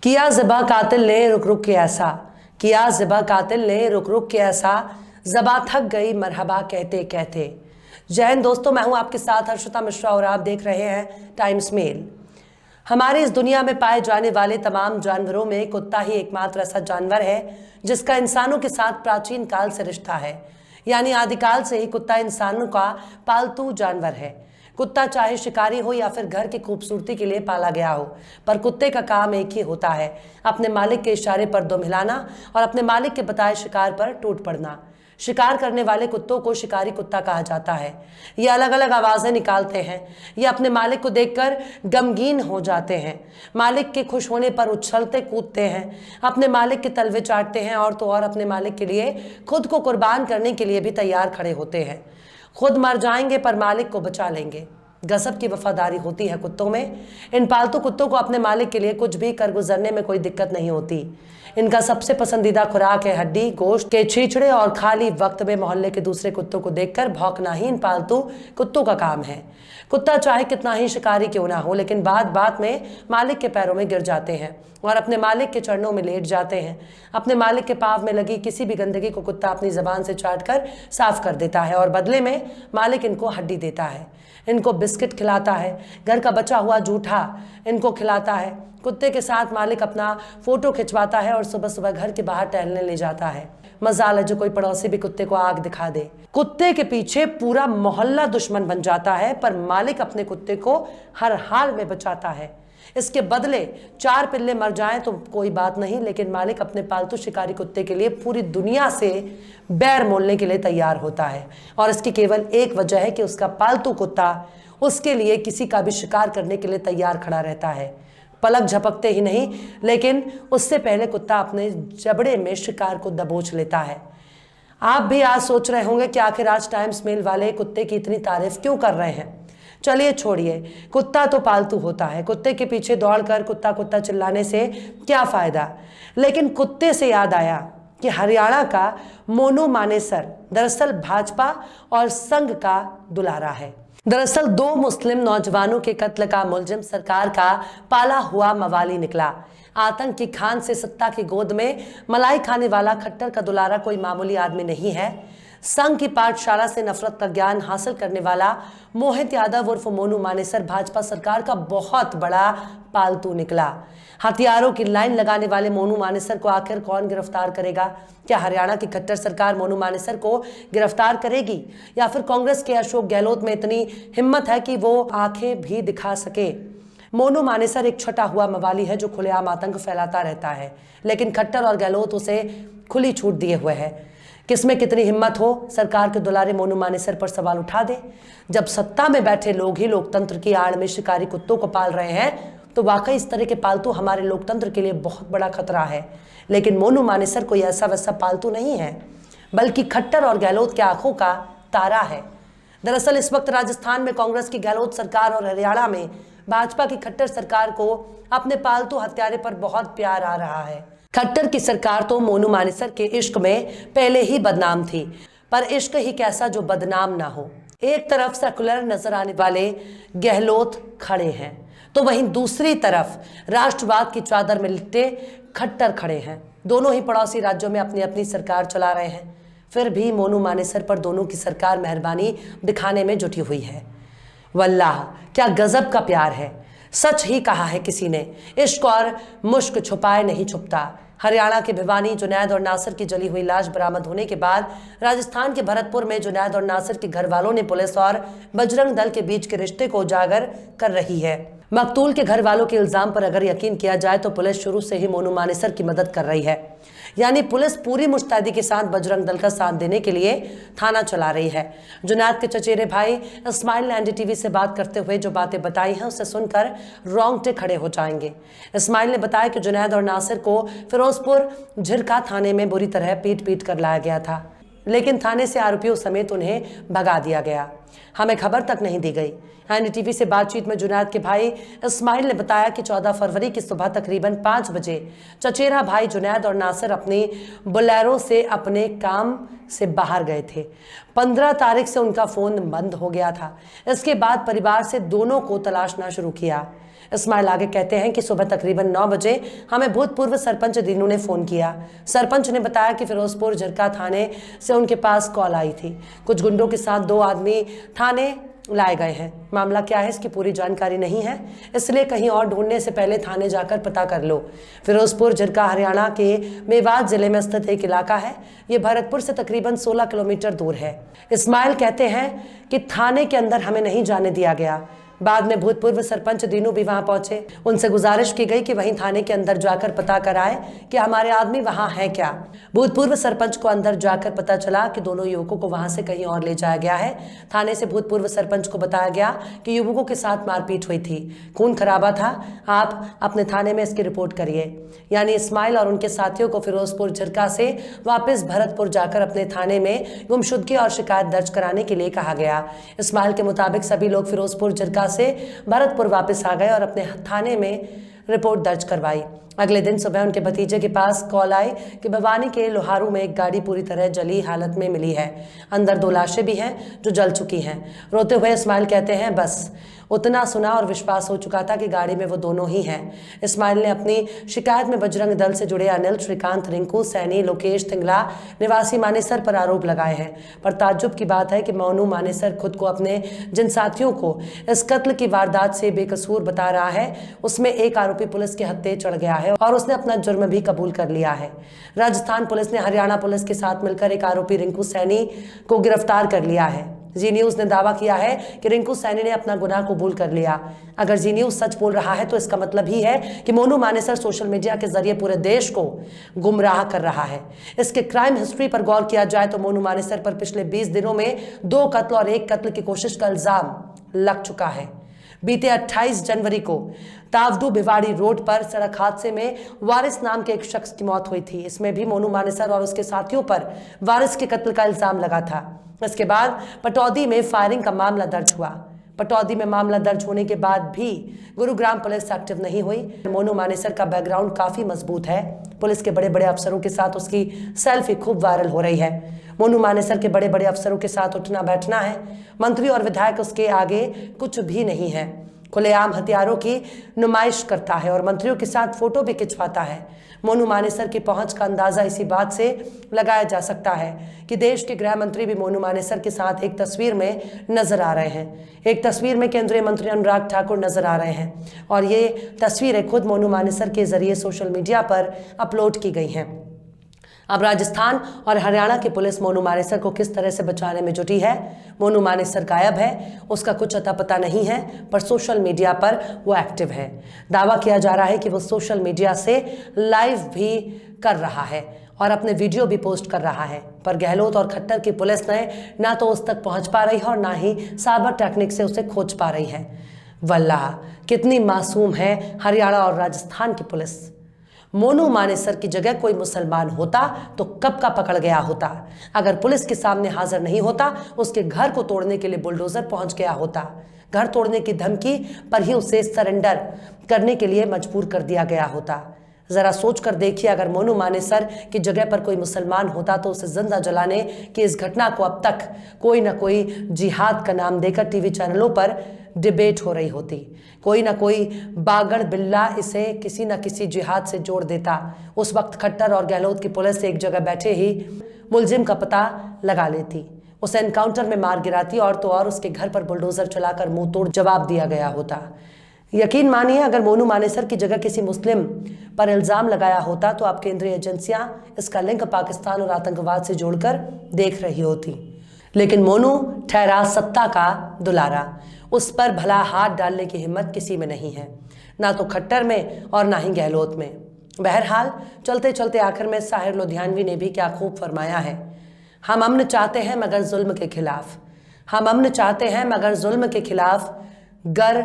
किया ज़िबा कातिल ने रुक रुक के ऐसा, किया ज़िबा कातिल ने रुक रुक के ऐसा, ज़बा थक गई मरहबा कहते कहते। जय हिंद दोस्तों, मैं हूं आपके साथ हर्षिता मिश्रा और आप देख रहे हैं टाइम्स मेल। हमारी इस दुनिया में पाए जाने वाले तमाम जानवरों में कुत्ता ही एकमात्र ऐसा जानवर है जिसका इंसानों के साथ प्राचीन काल से रिश्ता है। यानी आदिकाल से ही कुत्ता इंसानों का पालतू जानवर है। कुत्ता चाहे शिकारी हो या फिर घर की खूबसूरती के लिए पाला गया हो, पर कुत्ते का काम एक ही होता है, अपने मालिक के इशारे पर दम हिलाना और अपने मालिक के बताए शिकार पर टूट पड़ना। शिकार करने वाले कुत्तों को शिकारी कुत्ता कहा जाता है। ये अलग अलग आवाज़ें निकालते हैं, ये अपने मालिक को देखकर गमगीन हो जाते हैं, मालिक के खुश होने पर उछलते कूदते हैं, अपने मालिक के तलवे चाटते हैं और तो और अपने मालिक के लिए खुद को कुर्बान करने के लिए भी तैयार खड़े होते हैं। खुद मर जाएंगे पर मालिक को बचा लेंगे। गजब की वफादारी होती है कुत्तों में। इन पालतू कुत्तों को अपने मालिक के लिए कुछ भी कर गुजरने में कोई दिक्कत नहीं होती। इनका सबसे पसंदीदा खुराक है हड्डी, गोश्त के छींचड़े और खाली वक्त में मोहल्ले के दूसरे कुत्तों को देखकर भौंकना ही इन पालतू कुत्तों का काम है। कुत्ता चाहे कितना ही शिकारी क्यों ना हो, लेकिन बात बात में मालिक के पैरों में गिर जाते हैं और अपने मालिक के चरणों में लेट जाते हैं। अपने मालिक के पाँव में लगी किसी भी गंदगी को कुत्ता अपनी जबान से चाट कर साफ कर देता है और बदले में मालिक इनको हड्डी देता है, इनको बिस्किट खिलाता है, घर का बचा हुआ जूठा इनको खिलाता है। कुत्ते के साथ मालिक अपना फोटो खिंचवाता है और सुबह सुबह घर के बाहर टहलने ले जाता है। मजाल है जो कोई पड़ोसी भी कुत्ते को आग दिखा दे। कुत्ते के पीछे पूरा मोहल्ला दुश्मन बन जाता है, पर मालिक अपने कुत्ते को हर हाल में बचाता है। इसके बदले 4 पिल्ले मर जाएं तो कोई बात नहीं, लेकिन मालिक अपने पालतू शिकारी कुत्ते के लिए पूरी दुनिया से बैर मोलने के लिए तैयार होता है। और इसकी केवल एक वजह है कि उसका पालतू कुत्ता उसके लिए किसी का भी शिकार करने के लिए तैयार खड़ा रहता है। पलक झपकते ही नहीं, लेकिन उससे पहले कुत्ता अपने जबड़े में शिकार को दबोच लेता है। आप भी आज सोच रहे होंगे कि आखिर आज टाइम्स मेल वाले कुत्ते की इतनी तारीफ क्यों कर रहे हैं। चलिए छोड़िए, कुत्ता तो पालतू होता है, कुत्ते के पीछे दौड़कर कुत्ता कुत्ता चिल्लाने से क्या फायदा। लेकिन कुत्ते से याद आया कि हरियाणा का मोनू मानेसर दरअसल भाजपा और संघ का दुलारा है। दरअसल 2 मुस्लिम नौजवानों के कत्ल का मुलजिम सरकार का पाला हुआ मवाली निकला। आतंक की खान से सत्ता की गोद में मलाई खाने वाला खट्टर का दुलारा कोई मामूली आदमी नहीं है। संघ की पाठशाला से नफरत का ज्ञान हासिल करने वाला मोहित यादव उर्फ मोनू मानेसर भाजपा सरकार का बहुत बड़ा पालतू निकला। हथियारों की लाइन लगाने वाले मोनू मानेसर को आखिर कौन गिरफ्तार करेगा? क्या हरियाणा की खट्टर सरकार मोनू मानेसर को गिरफ्तार करेगी, या फिर कांग्रेस के अशोक गहलोत में इतनी हिम्मत है कि वो आंखें भी दिखा सके? मोनू मानेसर एक छटा हुआ मवाली है जो खुलेआम आतंक फैलाता रहता है, लेकिन खट्टर और गहलोत उसे खुली छूट दिए हुए है। किसमें कितनी हिम्मत हो सरकार के दुलारे मोनू मानेसर पर सवाल उठा दे। जब सत्ता में बैठे लोग ही लोकतंत्र की आड़ में शिकारी कुत्तों को पाल रहे हैं, तो वाकई इस तरह के पालतू हमारे लोकतंत्र के लिए बहुत बड़ा खतरा है। लेकिन मोनू मानेसर कोई ऐसा वैसा पालतू नहीं है, बल्कि खट्टर और गहलोत के आंखों का तारा है। दरअसल इस वक्त राजस्थान में कांग्रेस की गहलोत सरकार और हरियाणा में भाजपा की खट्टर सरकार को अपने पालतू हत्यारे पर बहुत प्यार आ रहा है। खट्टर की सरकार तो मोनू मानेसर के इश्क में पहले ही बदनाम थी, पर इश्क ही कैसा जो बदनाम ना हो। एक तरफ सेकुलर नजर आने वाले गहलोत खड़े हैं, तो वहीं दूसरी तरफ राष्ट्रवाद की चादर में लिपटे खट्टर खड़े हैं। दोनों ही पड़ोसी राज्यों में अपनी अपनी सरकार चला रहे हैं, फिर भी मोनू मानेसर पर दोनों की सरकार मेहरबानी दिखाने में जुटी हुई है। वल्लाह क्या गजब का प्यार है। सच ही कहा है किसी ने, इश्क और मुश्क छुपाए नहीं छुपता। हरियाणा के भिवानी जुनैद और नासिर की जली हुई लाश बरामद होने के बाद राजस्थान के भरतपुर में जुनैद और नासिर के घर वालों ने पुलिस और बजरंग दल के बीच के रिश्ते को उजागर कर रही है। मकतूल के घर वालों के इल्जाम पर अगर यकीन किया जाए तो पुलिस शुरू से ही मोनू मानेसर की मदद कर रही है। यानी पुलिस पूरी मुस्तैदी के साथ बजरंग दल का साथ देने के लिए थाना चला रही है। जुनैद के चचेरे भाई इस्माइल ने एनडीटीवी से बात करते हुए जो बातें बताई हैं उसे सुनकर रोंगटे खड़े हो जाएंगे। इस्माइल ने बताया कि जुनैद और नासिर को फिरोजपुर झिरका थाने में बुरी तरह पीट पीट कर लाया गया था, लेकिन थाने से आरोपियों समेत उन्हें भगा दिया गया। हमें खबर तक नहीं दी गई। एनडीटीवी से बातचीत में जुनैद के भाई इस्माइल ने बताया कि 14 फरवरी की सुबह तकरीबन 5 बजे चचेरा भाई जुनैद और नासिर अपनी बोलेरो से अपने काम से बाहर गए थे। 15 तारीख से उनका फ़ोन बंद हो गया था। इसके बाद परिवार से दोनों को तलाशना शुरू किया। इस्माइल आगे कहते हैं कि सुबह तकरीबन 9 बजे हमें भूतपूर्व सरपंच दीनू ने फोन किया। सरपंच ने बताया कि फिरोजपुर झरका थाने से उनके पास कॉल आई थी। कुछ गुंडों के साथ 2 आदमी थाने लाए गए हैं। मामला क्या है इसकी पूरी जानकारी नहीं है, इसलिए कहीं और ढूंढने से पहले थाने जाकर पता कर लो। फिरोजपुर झरका हरियाणा के मेवात जिले में स्थित एक इलाका है। ये भरतपुर से तकरीबन 16 किलोमीटर दूर है। इस्माइल कहते हैं कि थाने के अंदर हमें नहीं जाने दिया गया। बाद में भूतपूर्व सरपंच दीनू भी वहां पहुंचे। उनसे गुजारिश की गई कि वहीं थाने के अंदर जाकर पता कराए कि हमारे आदमी वहां हैं क्या। भूतपूर्व सरपंच को अंदर जाकर पता चला कि दोनों युवकों को वहां से कहीं और ले जाया गया है। थाने से भूतपूर्व सरपंच को बताया गया कि युवकों के साथ मारपीट हुई थी, खून खराबा था, आप अपने थाने में इसकी रिपोर्ट करिए। यानी इस्माइल और उनके साथियों को फिरोजपुर झरका से वापस भरतपुर जाकर अपने थाने में गुमशुदगी और शिकायत दर्ज कराने के लिए कहा गया। इस्माइल के मुताबिक सभी लोग फिरोजपुर झरका से भरतपुर वापस आ गए और अपने थाने में रिपोर्ट दर्ज करवाई। अगले दिन सुबह उनके भतीजे के पास कॉल आई कि भवानी के लोहारू में एक गाड़ी पूरी तरह जली हालत में मिली है। अंदर 2 लाशें भी हैं जो जल चुकी हैं। रोते हुए इस्माइल कहते हैं बस उतना सुना और विश्वास हो चुका था कि गाड़ी में वो दोनों ही हैं। इस्माइल ने अपनी शिकायत में बजरंग दल से जुड़े अनिल, श्रीकांत, रिंकू, सैनी, लोकेश तिंगला निवासी मानेसर पर आरोप लगाए हैं। पर ताज्जुब की बात है कि मोनू मानेसर खुद को अपने जिन साथियों को इस कत्ल की वारदात से बेकसूर बता रहा है, उसमें एक आरोपी पुलिस के हत्थे चढ़ गया है और उसने अपना जुर्म भी कबूल कर लिया है। राजस्थान पुलिस ने हरियाणा पुलिस के साथ मिलकर एक आरोपी रिंकू सैनी को गिरफ्तार कर लिया है। जी न्यूज ने दावा किया है कि रिंकू सैनी ने अपना गुनाह कबूल कर लिया। अगर जी न्यूज सच बोल रहा है तो इसका मतलब ही है कि मोनू मानेसर सोशल मीडिया के जरिए पूरे देश को गुमराह कर रहा है। इसके क्राइम हिस्ट्री पर गौर किया जाए तो मोनू मानेसर पर पिछले 20 दिनों में 2 कत्ल और 1 कत्ल की कोशिश का इल्जाम लग चुका है। बीते 28 जनवरी को तावदू भिवाड़ी रोड पर सड़क हादसे में वारिस नाम के एक शख्स की मौत हुई थी। इसमें भी मोनू मानेसर और उसके साथियों पर वारिस के कत्ल का इल्जाम लगा था। इसके बाद पटौदी में फायरिंग का मामला दर्ज हुआ। पटौदी में मामला दर्ज होने के बाद भी गुरुग्राम पुलिस एक्टिव नहीं हुई। मोनू मानेसर का बैकग्राउंड काफी मजबूत है। पुलिस के बड़े बड़े अफसरों के साथ उसकी सेल्फी खूब वायरल हो रही है। मोनू मानेसर के बड़े बड़े अफसरों के साथ उठना बैठना है। मंत्री और विधायक उसके आगे कुछ भी नहीं है। खुलेआम हथियारों की नुमाइश करता है और मंत्रियों के साथ फोटो भी खिंचवाता है। मोनू मानेसर की पहुंच का अंदाजा इसी बात से लगाया जा सकता है कि देश के गृह मंत्री भी मोनू मानेसर के साथ एक तस्वीर में नजर आ रहे हैं। एक तस्वीर में केंद्रीय मंत्री अनुराग ठाकुर नजर आ रहे हैं और ये तस्वीरें खुद मोनू मानेसर के जरिए सोशल मीडिया पर अपलोड की गई हैं। अब राजस्थान और हरियाणा की पुलिस मोनू मानेसर को किस तरह से बचाने में जुटी है। मोनू मानेसर गायब है, उसका कुछ अता पता नहीं है, पर सोशल मीडिया पर वो एक्टिव है। दावा किया जा रहा है कि वो सोशल मीडिया से लाइव भी कर रहा है और अपने वीडियो भी पोस्ट कर रहा है। पर गहलोत और खट्टर की पुलिस ने ना तो उस तक पहुंच पा रही है और ना ही साइबर टेक्निक से उसे खोज पा रही है। वल्लाह कितनी मासूम है हरियाणा और राजस्थान की पुलिस। मोनू मानेसर की जगह कोई मुसलमान होता तो कब का पकड़ गया होता। अगर पुलिस के सामने हाजिर नहीं होता, उसके घर को तोड़ने के लिए बुलडोजर पहुंच गया होता। घर तोड़ने की धमकी पर ही उसे सरेंडर करने के लिए मजबूर कर दिया गया होता। जरा सोच कर देखिए, अगर मोनू मानेसर की जगह पर कोई मुसलमान होता तो उसे जिंदा जलाने की इस घटना को अब तक कोई ना कोई जिहाद का नाम देकर टीवी चैनलों पर डिबेट हो रही होती। कोई ना कोई बागड़ बिल्ला इसे किसी न किसी जिहाद से जोड़ देता। उस वक्त खट्टर और गहलोत की पुलिस एक जगह बैठे ही मुलजिम का पता लगा लेती, उसे एनकाउंटर में मार गिराती और तो और उसके घर पर बुलडोजर चलाकर मुंह तोड़ जवाब दिया गया होता। यकीन मानिए, अगर मोनू मानेसर की जगह किसी मुस्लिम पर इल्जाम लगाया होता तो आप केंद्रीय एजेंसियां इसका लिंक पाकिस्तान और आतंकवाद से जोड़कर देख रही होती। लेकिन मोनू ठहरा सत्ता का दुलारा। उस पर भला हाथ डालने की हिम्मत किसी में नहीं है, ना तो खट्टर में और ना ही गहलोत में। बहरहाल चलते चलते आखिर में साहिर लुधियानवी ने भी क्या खूब फरमाया है। हम अमन चाहते हैं मगर जुल्म के खिलाफ, हम अमन चाहते हैं मगर जुल्म के खिलाफ, गर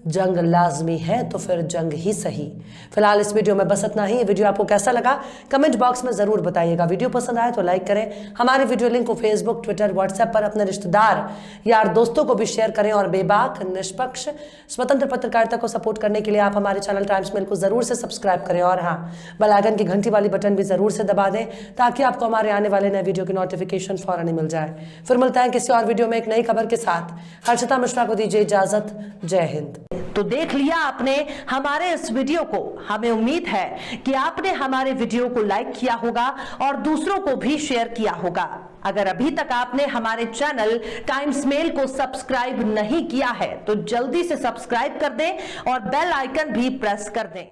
जंग लाजमी है तो फिर जंग ही सही। फिलहाल इस वीडियो में बस इतना ही। ये वीडियो आपको कैसा लगा कमेंट बॉक्स में जरूर बताइएगा। वीडियो पसंद आए तो लाइक करें। हमारे वीडियो लिंक को फेसबुक, ट्विटर, व्हाट्सएप पर अपने रिश्तेदार यार दोस्तों को भी शेयर करें और बेबाक, निष्पक्ष, स्वतंत्र पत्रकारिता को सपोर्ट करने के लिए आप हमारे चैनल टाइम्स मेल को जरूर से सब्सक्राइब करें और हाँ, बेल आइकन की घंटी वाली बटन भी जरूर से दबा दें ताकि आपको हमारे आने वाले नए वीडियो की नोटिफिकेशन फौरन ही मिल जाए। फिर मिलता है किसी और वीडियो में एक नई खबर के साथ। हर्षिता मिश्रा को दीजिए इजाजत। जय हिंद। तो देख लिया आपने हमारे इस वीडियो को। हमें उम्मीद है कि आपने हमारे वीडियो को लाइक किया होगा और दूसरों को भी शेयर किया होगा। अगर अभी तक आपने हमारे चैनल टाइम्स मेल को सब्सक्राइब नहीं किया है तो जल्दी से सब्सक्राइब कर दें और बेल आइकन भी प्रेस कर दें।